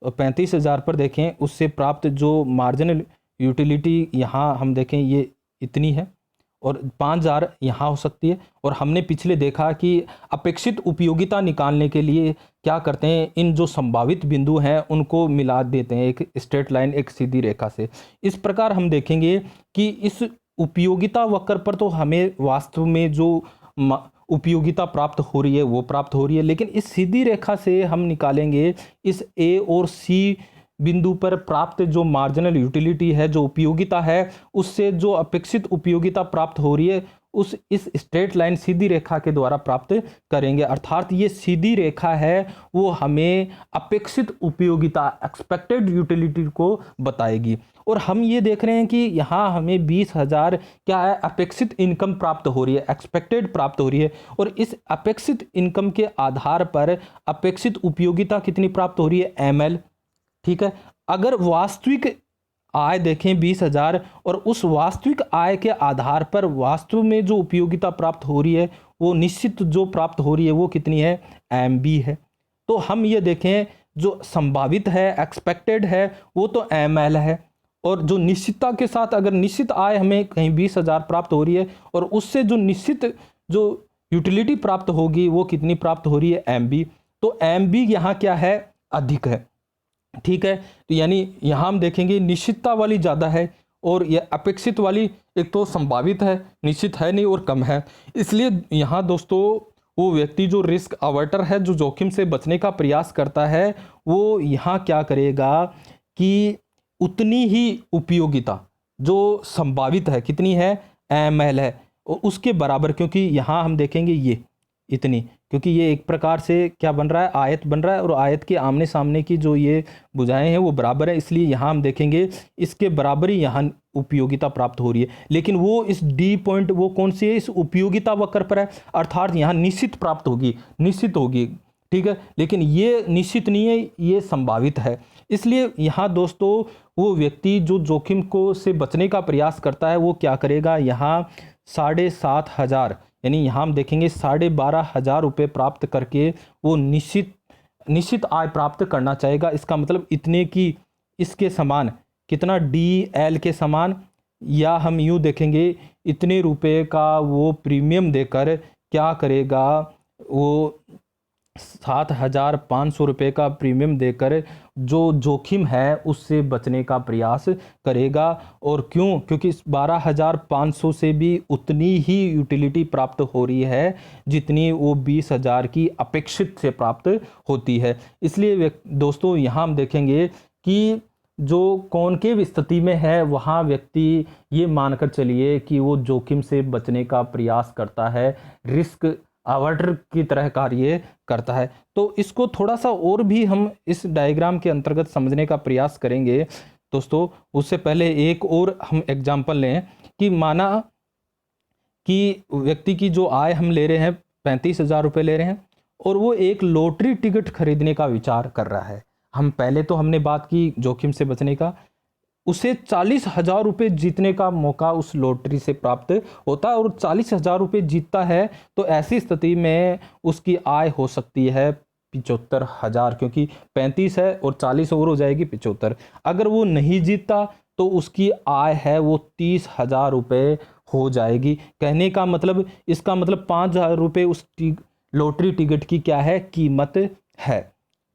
और 35,000 पर देखें उससे प्राप्त जो मार्जिनल यूटिलिटी यहाँ हम देखें ये इतनी है, और 5,000 यहाँ हो सकती है। और हमने पिछले देखा कि अपेक्षित उपयोगिता निकालने के लिए क्या करते हैं, इन जो संभावित बिंदु हैं उनको मिला देते हैं एक स्ट्रेट लाइन, एक सीधी रेखा से। इस प्रकार हम देखेंगे कि इस उपयोगिता वक्र पर तो हमें वास्तव में जो उपयोगिता प्राप्त हो रही है वो प्राप्त हो रही है, लेकिन इस सीधी रेखा से हम निकालेंगे इस ए और सी बिंदु पर प्राप्त जो मार्जिनल यूटिलिटी है, जो उपयोगिता है, उससे जो अपेक्षित उपयोगिता प्राप्त हो रही है उस इस स्ट्रेट लाइन सीधी रेखा के द्वारा प्राप्त करेंगे। अर्थात ये सीधी रेखा है वो हमें अपेक्षित उपयोगिता, एक्सपेक्टेड यूटिलिटी को बताएगी। और हम ये देख रहे हैं कि यहाँ हमें 20,000 क्या है, अपेक्षित इनकम प्राप्त हो रही है, एक्सपेक्टेड प्राप्त हो रही है। और इस अपेक्षित इनकम के आधार पर अपेक्षित उपयोगिता कितनी प्राप्त हो रही है, ML। ठीक है, अगर वास्तविक आय देखें 20,000 और उस वास्तविक आय के आधार पर वास्तव में जो उपयोगिता प्राप्त हो रही है वो निश्चित जो प्राप्त हो रही है वो कितनी है, MB है। तो हम ये देखें जो संभावित है, एक्सपेक्टेड है, वो तो ML है। और जो निश्चितता के साथ अगर निश्चित आय हमें कहीं 20,000 प्राप्त हो रही है और उससे जो निश्चित जो यूटिलिटी प्राप्त होगी वो कितनी प्राप्त हो रही है, MB। तो MB यहाँ क्या है, अधिक है। ठीक है, तो यानी यहाँ हम देखेंगे निश्चितता वाली ज़्यादा है और यह अपेक्षित वाली एक तो संभावित है, निश्चित है नहीं और कम है। इसलिए यहाँ दोस्तों वो व्यक्ति जो रिस्क अवर्टर है, जो जोखिम से बचने का प्रयास करता है, वो यहाँ क्या करेगा कि उतनी ही उपयोगिता जो संभावित है कितनी है, ML है, और उसके बराबर, क्योंकि यहाँ हम देखेंगे ये इतनी, क्योंकि ये एक प्रकार से क्या बन रहा है, आयत बन रहा है और आयत के आमने सामने की जो ये भुजाएं हैं वो बराबर है, इसलिए यहाँ हम देखेंगे इसके बराबर ही यहाँ उपयोगिता प्राप्त हो रही है। लेकिन वो इस D पॉइंट वो कौन सी है, इस उपयोगिता वक्र पर है, अर्थात यहाँ निश्चित प्राप्त होगी, निश्चित होगी। ठीक है, लेकिन ये निश्चित नहीं है, ये संभावित है। इसलिए यहाँ दोस्तों वो व्यक्ति जो जोखिम को से बचने का प्रयास करता है वो क्या करेगा, यहाँ 7,500 यानी यहाँ हम देखेंगे 12,500 रुपये प्राप्त करके वो निश्चित आय प्राप्त करना चाहेगा। इसका मतलब इतने की इसके समान कितना, DL के समान, या हम यूँ देखेंगे इतने रुपए का वो प्रीमियम देकर क्या करेगा, वो 7,500 रुपये का प्रीमियम देकर जो जोखिम है उससे बचने का प्रयास करेगा। और क्यों, क्योंकि इस 12,500 से भी उतनी ही यूटिलिटी प्राप्त हो रही है जितनी वो 20,000 की अपेक्षित से प्राप्त होती है। इसलिए दोस्तों यहाँ हम देखेंगे कि जो कॉनकेव स्थिति में है वहाँ व्यक्ति ये मानकर चलिए कि वो जोखिम से बचने का प्रयास करता है, रिस्क अवर्टर की तरह कार्य करता है। तो इसको थोड़ा सा और भी हम इस डायग्राम के अंतर्गत समझने का प्रयास करेंगे दोस्तों। उससे पहले एक और हम एग्जांपल लें कि माना कि व्यक्ति की जो आय हम ले रहे हैं 35,000 रुपये ले रहे हैं और वो एक लॉटरी टिकट खरीदने का विचार कर रहा है। हम पहले तो हमने बात की जोखिम से बचने का, उसे 40,000 रुपये जीतने का मौका उस लॉटरी से प्राप्त होता है और 40,000 रुपये जीतता है। तो ऐसी स्थिति में उसकी आय हो सकती है 75,000, क्योंकि 35 है और 40 और हो जाएगी 75। अगर वो नहीं जीतता तो उसकी आय है वो 30,000 रुपये हो जाएगी। कहने का मतलब, इसका मतलब 5,000 रुपये उस लॉटरी टिकट की क्या है, कीमत है।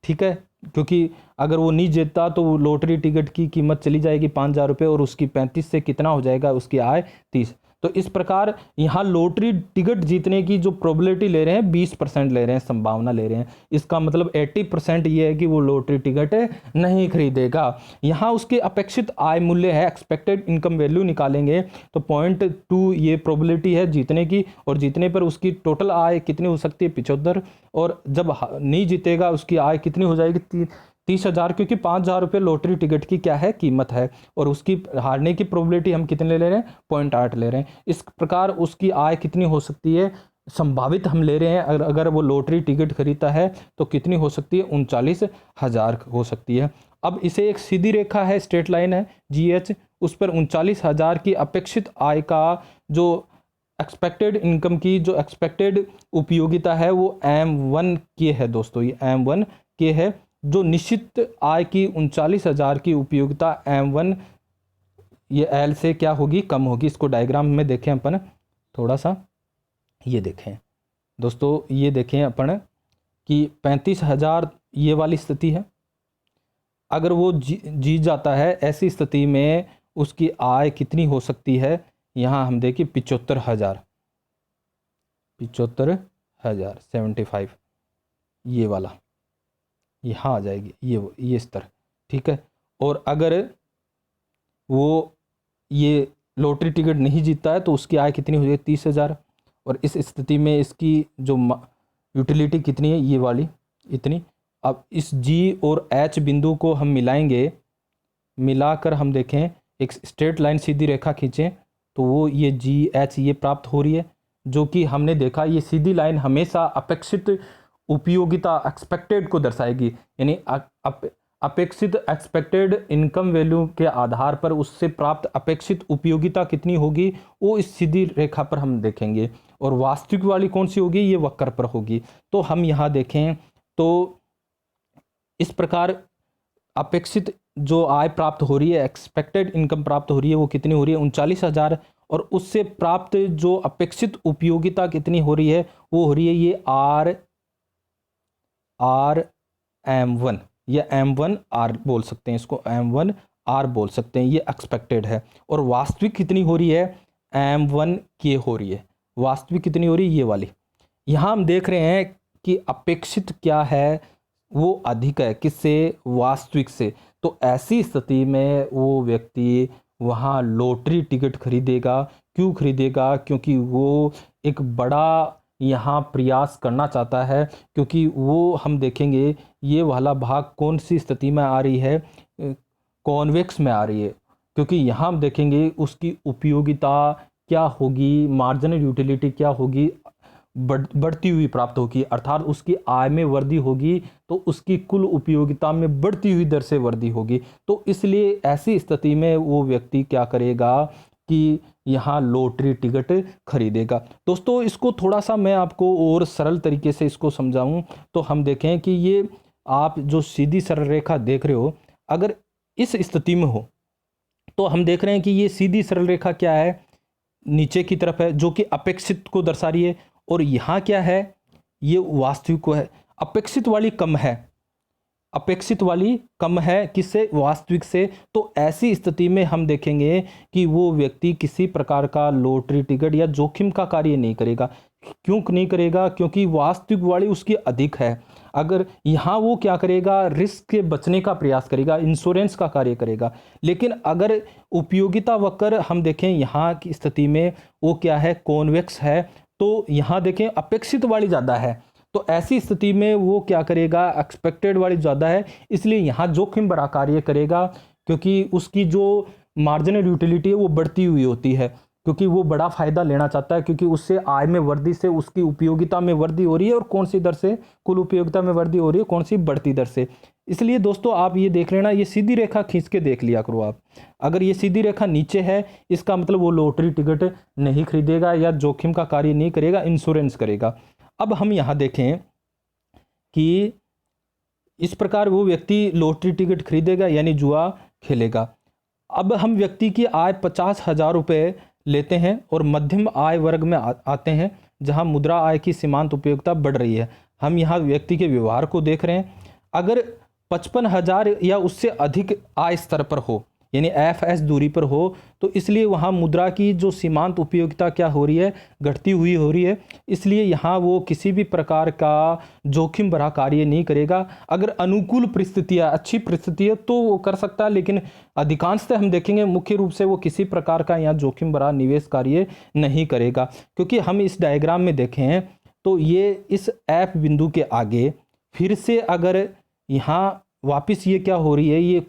ठीक है, क्योंकि अगर वो नहीं जीतता तो लॉटरी टिकट की कीमत चली जाएगी 5,000 रुपये और उसकी 35 से कितना हो जाएगा, उसकी आय 30। तो इस प्रकार यहाँ लॉटरी टिकट जीतने की जो प्रोबेबिलिटी ले रहे हैं 20% ले रहे हैं, संभावना ले रहे हैं। इसका मतलब 80% ये है कि वो लॉटरी टिकट नहीं खरीदेगा। यहाँ उसके अपेक्षित आय मूल्य है, एक्सपेक्टेड इनकम वैल्यू निकालेंगे तो 0.2 ये प्रोबेबिलिटी है जीतने की, और जीतने पर उसकी टोटल आय कितनी हो सकती है, 75। और जब नहीं जीतेगा उसकी आय कितनी हो जाएगी, 30,000, क्योंकि 5,000 रुपये लॉटरी टिकट की क्या है, कीमत है। और उसकी हारने की प्रोबेबिलिटी हम कितने ले रहे हैं, 0.8 ले रहे हैं। इस प्रकार उसकी आय कितनी हो सकती है, संभावित हम ले रहे हैं, अगर वो लॉटरी टिकट खरीदता है तो कितनी हो सकती है, 39,000 हो सकती है। अब इसे एक सीधी रेखा है, स्ट्रेट लाइन है GH, उस पर 39,000 की अपेक्षित आय का जो एक्सपेक्टेड इनकम की जो एक्सपेक्टेड उपयोगिता है वो M1 के है दोस्तों, ये M1 के है। जो निश्चित आय की 39,000 की उपयोगिता M1 ये L से क्या होगी, कम होगी। इसको डायग्राम में देखें अपन, थोड़ा सा ये देखें दोस्तों, ये देखें अपन कि 35,000 ये वाली स्थिति है। अगर वो जीत जाता है, ऐसी स्थिति में उसकी आय कितनी हो सकती है, यहाँ हम देखें 75,000, 75,000 75, ये वाला यहाँ आ जाएगी, ये स्तर, ठीक है। और अगर वो ये लॉटरी टिकट नहीं जीतता है तो उसकी आय कितनी हो जाएगी, 30,000। और इस स्थिति में इसकी जो यूटिलिटी कितनी है, ये वाली इतनी। अब इस जी और एच बिंदु को हम मिलाएंगे, मिलाकर हम देखें एक स्ट्रेट लाइन सीधी रेखा खींचें तो वो ये जी एच ये प्राप्त हो रही है, जो कि हमने देखा ये सीधी लाइन हमेशा अपेक्षित उपयोगिता एक्सपेक्टेड को दर्शाएगी, यानी अपेक्षित एक्सपेक्टेड इनकम वैल्यू के आधार पर उससे प्राप्त अपेक्षित उपयोगिता कितनी होगी वो इस सीधी रेखा पर हम देखेंगे। और वास्तविक वाली कौन सी होगी, ये वक्र पर होगी। तो हम यहाँ देखें तो इस प्रकार अपेक्षित जो आय प्राप्त हो रही है, एक्सपेक्टेड इनकम प्राप्त हो रही है, वो कितनी हो रही है, 39,000। और उससे प्राप्त जो अपेक्षित उपयोगिता कितनी हो रही है, वो हो रही है ये RM1 या M1R बोल सकते हैं इसको, M1R बोल सकते हैं, ये एक्सपेक्टेड है। और वास्तविक कितनी हो रही है, M1K हो रही है। वास्तविक कितनी हो रही है, ये वाली। यहाँ हम देख रहे हैं कि अपेक्षित क्या है, वो अधिक है किससे, वास्तविक से। तो ऐसी स्थिति में वो व्यक्ति वहाँ लॉटरी टिकट खरीदेगा। क्यों खरीदेगा, क्योंकि वो एक बड़ा यहाँ प्रयास करना चाहता है, क्योंकि वो हम देखेंगे ये वाला भाग कौन सी स्थिति में आ रही है, कॉन्वेक्स में आ रही है। क्योंकि यहाँ हम देखेंगे उसकी उपयोगिता क्या होगी, मार्जिनल यूटिलिटी क्या होगी, बढ़ती हुई प्राप्त होगी, अर्थात उसकी आय में वृद्धि होगी तो उसकी कुल उपयोगिता में बढ़ती हुई दर से वृद्धि होगी। तो इसलिए ऐसी स्थिति में वो व्यक्ति क्या करेगा कि यहाँ लॉटरी टिकट खरीदेगा। दोस्तों इसको थोड़ा सा मैं आपको और सरल तरीके से इसको समझाऊं तो हम देखें कि ये आप जो सीधी सरल रेखा देख रहे हो, अगर इस स्थिति में हो तो हम देख रहे हैं कि ये सीधी सरल रेखा क्या है, नीचे की तरफ है, जो कि अपेक्षित को दर्शा रही है। और यहाँ क्या है, ये वास्तविक को है। अपेक्षित वाली कम है, अपेक्षित वाली कम है किससे, वास्तविक से। तो ऐसी स्थिति में हम देखेंगे कि वो व्यक्ति किसी प्रकार का लॉटरी टिकट या जोखिम का कार्य नहीं करेगा। क्यों नहीं करेगा, क्योंकि वास्तविक वाली उसकी अधिक है। अगर यहाँ वो क्या करेगा, रिस्क के बचने का प्रयास करेगा, इंश्योरेंस का कार्य करेगा। लेकिन अगर उपयोगिता वक्र हम देखें यहाँ की स्थिति में वो क्या है, कॉन्वेक्स है। तो यहाँ देखें अपेक्षित वाली ज़्यादा है, तो ऐसी स्थिति में वो क्या करेगा, एक्सपेक्टेड वाली ज़्यादा है, इसलिए यहाँ जोखिम भरा कार्य करेगा। क्योंकि उसकी जो मार्जिनल यूटिलिटी है वो बढ़ती हुई होती है, क्योंकि वो बड़ा फ़ायदा लेना चाहता है, क्योंकि उससे आय में वृद्धि से उसकी उपयोगिता में वृद्धि हो रही है। और कौन सी दर से, कुल उपयोगिता में वृद्धि हो रही है, कौन सी, बढ़ती दर से। इसलिए दोस्तों आप ये देख लेना, ये सीधी रेखा खींच के देख लिया करो आप। अगर ये सीधी रेखा नीचे है, इसका मतलब वो लॉटरी टिकट नहीं खरीदेगा या जोखिम का कार्य नहीं करेगा, इंश्योरेंस करेगा। अब हम यहाँ देखें कि इस प्रकार वो व्यक्ति लॉटरी टिकट खरीदेगा यानी जुआ खेलेगा। अब हम व्यक्ति की आय 50,000 रुपये लेते हैं और मध्यम आय वर्ग में आते हैं, जहां मुद्रा आय की सीमांत उपयोगिता बढ़ रही है। हम यहाँ व्यक्ति के व्यवहार को देख रहे हैं। अगर 55,000 या उससे अधिक आय स्तर पर हो, यानी FS दूरी पर हो, तो इसलिए वहाँ मुद्रा की जो सीमांत उपयोगिता क्या हो रही है, घटती हुई हो रही है। इसलिए यहाँ वो किसी भी प्रकार का जोखिम भरा कार्य नहीं करेगा। अगर अनुकूल परिस्थितियाँ, अच्छी परिस्थितियाँ तो वो कर सकता है, लेकिन अधिकांशतः हम देखेंगे मुख्य रूप से वो किसी प्रकार का यहाँ जोखिम भरा निवेश कार्य नहीं करेगा। क्योंकि हम इस डायग्राम में देखें तो ये इस F बिंदु के आगे फिर से अगर यहाँ वापस ये क्या हो रही है, ये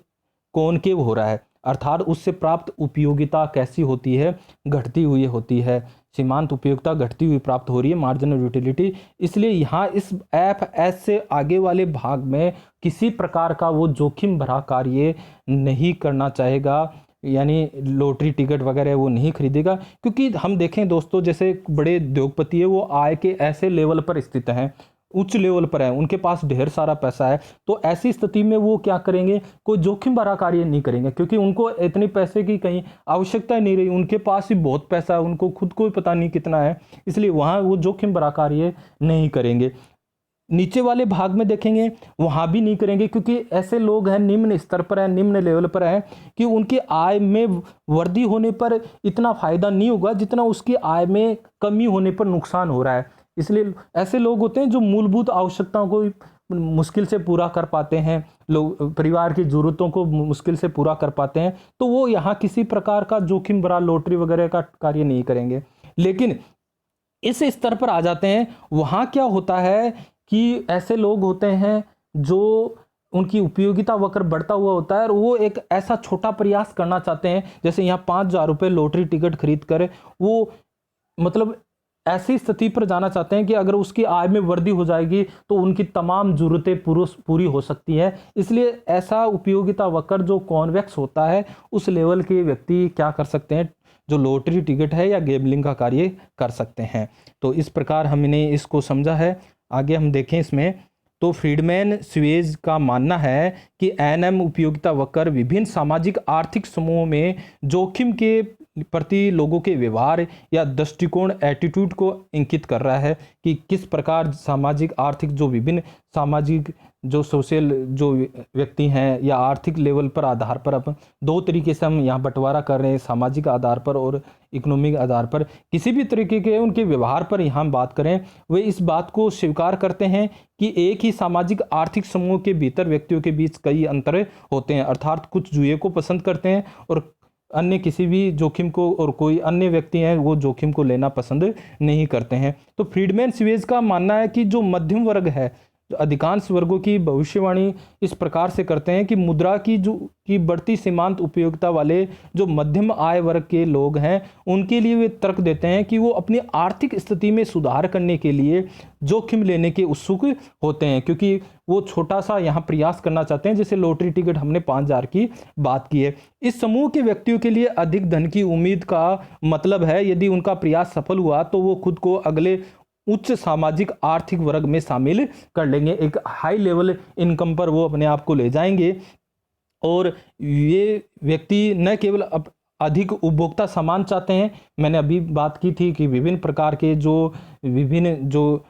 कॉनकेव हो रहा है, अर्थात उससे प्राप्त उपयोगिता कैसी होती है, घटती हुई होती है। सीमांत उपयोगिता घटती हुई प्राप्त हो रही है, मार्जिनल यूटिलिटी। इसलिए यहाँ इस FS से आगे वाले भाग में किसी प्रकार का वो जोखिम भरा कार्य नहीं करना चाहेगा, यानी लॉटरी टिकट वगैरह वो नहीं खरीदेगा। क्योंकि हम देखें दोस्तों, जैसे बड़े उद्योगपति है, वो आय के ऐसे लेवल पर स्थित हैं, उच्च लेवल पर है, उनके पास ढेर सारा पैसा है, तो ऐसी स्थिति में वो क्या करेंगे, कोई जोखिम भरा कार्य नहीं करेंगे, क्योंकि उनको इतने पैसे की कहीं आवश्यकता नहीं रही, उनके पास ही बहुत पैसा है, उनको खुद को ही पता नहीं कितना है, इसलिए वहाँ वो जोखिम भरा कार्य नहीं करेंगे। नीचे वाले भाग में देखेंगे वहाँ भी नहीं करेंगे, क्योंकि ऐसे लोग हैं निम्न स्तर पर हैं, निम्न लेवल पर हैं कि उनकी आय में वृद्धि होने पर इतना फायदा नहीं होगा जितना उसकी आय में कमी होने पर नुकसान हो रहा है। इसलिए ऐसे लोग होते हैं जो मूलभूत आवश्यकताओं को मुश्किल से पूरा कर पाते हैं, लोग परिवार की ज़रूरतों को मुश्किल से पूरा कर पाते हैं, तो वो यहाँ किसी प्रकार का जोखिम भरा लॉटरी वगैरह का कार्य नहीं करेंगे। लेकिन इस स्तर पर आ जाते हैं, वहाँ क्या होता है कि ऐसे लोग होते हैं जो उनकी उपयोगिता वक्र बढ़ता हुआ होता है और वो एक ऐसा छोटा प्रयास करना चाहते हैं, जैसे यहाँ 5,000 रुपये लॉटरी टिकट खरीद कर वो मतलब ऐसी स्थिति पर जाना चाहते हैं कि अगर उसकी आय में वृद्धि हो जाएगी तो उनकी तमाम ज़रूरतें पूरी हो सकती है। इसलिए ऐसा उपयोगिता वक्र जो कॉन्वेक्स होता है, उस लेवल के व्यक्ति क्या कर सकते हैं, जो लॉटरी टिकट है या गैम्बलिंग का कार्य कर सकते हैं। तो इस प्रकार हमने इसको समझा है। आगे हम देखें इसमें, तो फ्रीडमैन स्वेज का मानना है कि एनएम उपयोगिता वक्र विभिन्न सामाजिक आर्थिक समूहों में जोखिम के प्रति लोगों के व्यवहार या दृष्टिकोण एटीट्यूड को इंगित कर रहा है कि किस प्रकार सामाजिक आर्थिक जो विभिन्न सामाजिक जो सोशल जो व्यक्ति हैं या आर्थिक लेवल पर आधार पर अपन दो तरीके से हम यहाँ बंटवारा कर रहे हैं, सामाजिक आधार पर और इकोनॉमिक आधार पर। किसी भी तरीके के उनके व्यवहार पर यहाँ हम बात करें, वे इस बात को स्वीकार करते हैं कि एक ही सामाजिक आर्थिक समूह के भीतर व्यक्तियों के बीच कई अंतर होते हैं, अर्थात कुछ जुए को पसंद करते हैं और अन्य किसी भी जोखिम को, और कोई अन्य व्यक्ति हैं वो जोखिम को लेना पसंद नहीं करते हैं। तो फ्रीडमैन स्वेज का मानना है कि जो मध्यम वर्ग है, जो अधिकांश वर्गों की भविष्यवाणी इस प्रकार से करते हैं कि मुद्रा की बढ़ती सीमांत उपयोगिता वाले जो मध्यम आय वर्ग के लोग हैं, उनके लिए वे तर्क देते हैं कि वो अपनी आर्थिक स्थिति में सुधार करने के लिए जोखिम लेने के उत्सुक होते हैं, क्योंकि वो छोटा सा यहाँ प्रयास करना चाहते हैं। जैसे लॉटरी टिकट हमने 5,000 की बात की है, इस समूह के व्यक्तियों के लिए अधिक धन की उम्मीद का मतलब है यदि उनका प्रयास सफल हुआ तो वो खुद को अगले उच्च सामाजिक आर्थिक वर्ग में शामिल कर लेंगे, एक हाई लेवल इनकम पर वो अपने आप को ले जाएंगे। और ये व्यक्ति न केवल अधिक उपभोक्ता सामान चाहते हैं, मैंने अभी बात की थी कि विभिन्न प्रकार के जो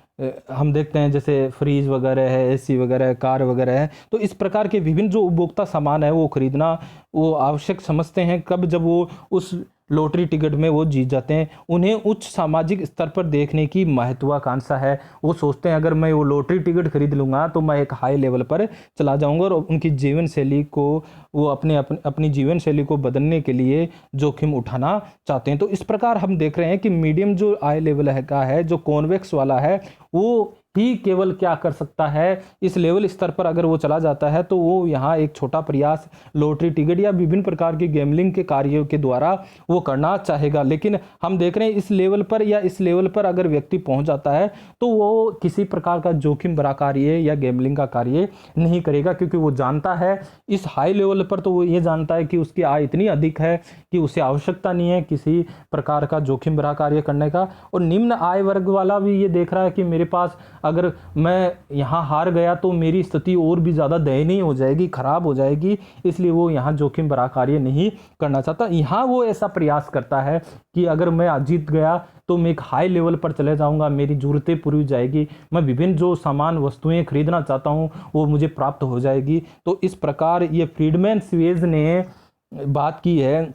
हम देखते हैं जैसे फ्रीज वगैरह है, एसी वगैरह है, कार वगैरह है, तो इस प्रकार के विभिन्न जो उपभोक्ता सामान है वो खरीदना वो आवश्यक समझते हैं, कब जब वो उस लॉटरी टिकट में वो जीत जाते हैं। उन्हें उच्च सामाजिक स्तर पर देखने की महत्वाकांक्षा है, वो सोचते हैं अगर मैं वो लॉटरी टिकट खरीद लूँगा तो मैं एक हाई लेवल पर चला जाऊँगा, और उनकी जीवन शैली को वो अपनी जीवन शैली को बदलने के लिए जोखिम उठाना चाहते हैं। तो इस प्रकार हम देख रहे हैं कि मीडियम जो आय लेवल का है, जो कॉन्वेक्स वाला है, वो ही केवल क्या कर सकता है, इस लेवल स्तर पर अगर वो चला जाता है तो वो यहाँ एक छोटा प्रयास लॉटरी टिकट या विभिन्न प्रकार के गैम्बलिंग के कार्यों के द्वारा वो करना चाहेगा। लेकिन हम देख रहे हैं इस लेवल पर या इस लेवल पर अगर व्यक्ति पहुंच जाता है तो वो किसी प्रकार का जोखिम भरा कार्य या गैम्बलिंग का कार्य नहीं करेगा, क्योंकि वो जानता है इस हाई लेवल पर, तो वो ये जानता है कि उसकी आय इतनी अधिक है कि उसे आवश्यकता नहीं है किसी प्रकार का जोखिम भरा कार्य करने का। और निम्न आय वर्ग वाला भी ये देख रहा है कि मेरे पास अगर मैं यहाँ हार गया तो मेरी स्थिति और भी ज़्यादा दयनीय हो जाएगी, खराब हो जाएगी, इसलिए वो यहाँ जोखिम भरा कार्य नहीं करना चाहता। यहाँ वो ऐसा प्रयास करता है कि अगर मैं आज जीत गया तो मैं एक हाई लेवल पर चले जाऊँगा, मेरी ज़रूरतें पूरी हो जाएगी, मैं विभिन्न जो सामान वस्तुएं खरीदना चाहता हूँ वो मुझे प्राप्त हो जाएगी। तो इस प्रकार ये फ्रीडमैन स्वेज ने बात की है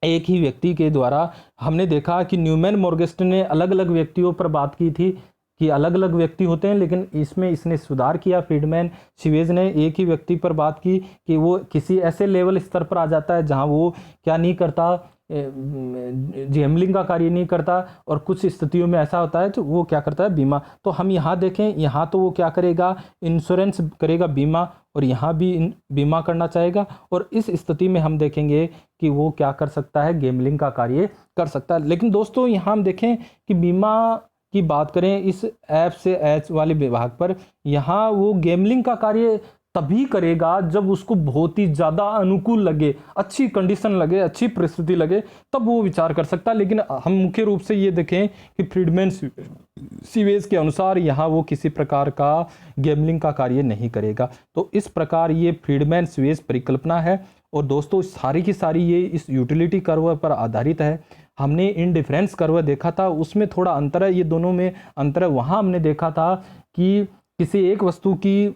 एक ही व्यक्ति के द्वारा। हमने देखा कि न्यूमैन मॉर्गेस्टन ने अलग अलग व्यक्तियों पर बात की थी कि अलग अलग व्यक्ति होते हैं, लेकिन इसमें इसने सुधार किया। फ्रीडमैन स्वेज ने एक ही व्यक्ति पर बात की कि वो किसी ऐसे लेवल स्तर पर आ जाता है जहां वो क्या नहीं करता, गैम्बलिंग का कार्य नहीं करता, और कुछ स्थितियों में ऐसा होता है तो वो क्या करता है, बीमा। तो हम यहाँ देखें, यहाँ तो वो क्या करेगा, इंश्योरेंस करेगा, बीमा, और यहाँ भी बीमा करना चाहेगा। और इस स्थिति में हम देखेंगे कि वो क्या कर सकता है, गैम्बलिंग का कार्य कर सकता है। लेकिन दोस्तों यहाँ हम देखें कि बीमा की बात करें इस ऐप से एच वाले विभाग पर, यहाँ वो गैम्बलिंग का कार्य तभी करेगा जब उसको बहुत ही ज़्यादा अनुकूल लगे, अच्छी कंडीशन लगे, अच्छी परिस्थिति लगे, तब वो विचार कर सकता है। लेकिन हम मुख्य रूप से ये देखें कि फ्रीडमैन सीवेज के अनुसार यहाँ वो किसी प्रकार का गैम्बलिंग का कार्य नहीं करेगा। तो इस प्रकार ये फ्रीडमैन सीवेज परिकल्पना है। और दोस्तों सारी की सारी ये इस यूटिलिटी कर्व पर आधारित है। हमने इंडिफरेंस कर्व देखा था, उसमें थोड़ा अंतर है, ये दोनों में अंतर है। वहाँ हमने देखा था कि किसी एक वस्तु की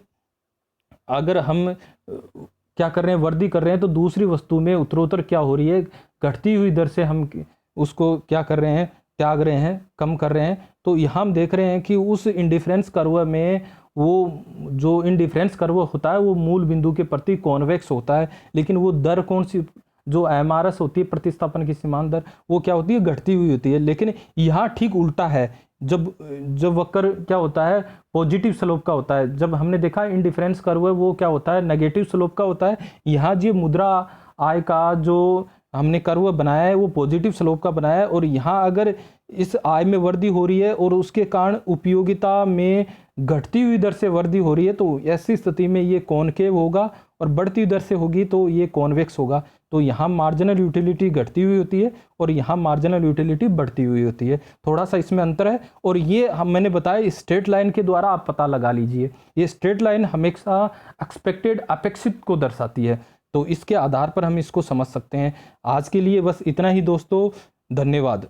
अगर हम क्या कर रहे हैं, वृद्धि कर रहे हैं, तो दूसरी वस्तु में उत्तरोत्तर क्या हो रही है, घटती हुई दर से हम उसको क्या कर रहे हैं, त्याग रहे हैं, कम कर रहे हैं। तो यहाँ हम देख रहे हैं कि उस इंडिफरेंस कर्व में वो जो इंडिफरेंस कर्व होता है वो मूल बिंदु के प्रति कॉन्वेक्स होता है, लेकिन वो दर कौन सी, जो एमआरएस होती है, प्रतिस्थापन की सीमांत दर, वो क्या होती है, घटती हुई होती है। लेकिन यहाँ ठीक उल्टा है, जब वक्र क्या होता है, पॉजिटिव स्लोप का होता है। जब हमने देखा इंडिफरेंस कर्व है वो क्या होता है, नेगेटिव स्लोप का होता है। यहाँ जो मुद्रा आय का जो हमने कर्व बनाया है वो पॉजिटिव स्लोप का बनाया है। और यहाँ अगर इस आय में वृद्धि हो रही है और उसके कारण उपयोगिता में घटती हुई दर से वृद्धि हो रही है, तो ऐसी स्थिति में ये कॉनकेव होगा, और बढ़ती हुई दर से होगी तो ये कॉन्वेक्स होगा। तो यहाँ मार्जिनल यूटिलिटी घटती हुई होती है और यहाँ मार्जिनल यूटिलिटी बढ़ती हुई होती है। थोड़ा सा इसमें अंतर है। और ये मैंने बताया स्ट्रेट लाइन के द्वारा आप पता लगा लीजिए। ये स्ट्रेट लाइन हमेशा एक्सपेक्टेड, अपेक्षित को दर्शाती है। तो इसके आधार पर हम इसको समझ सकते हैं। आज के लिए बस इतना ही दोस्तों, धन्यवाद।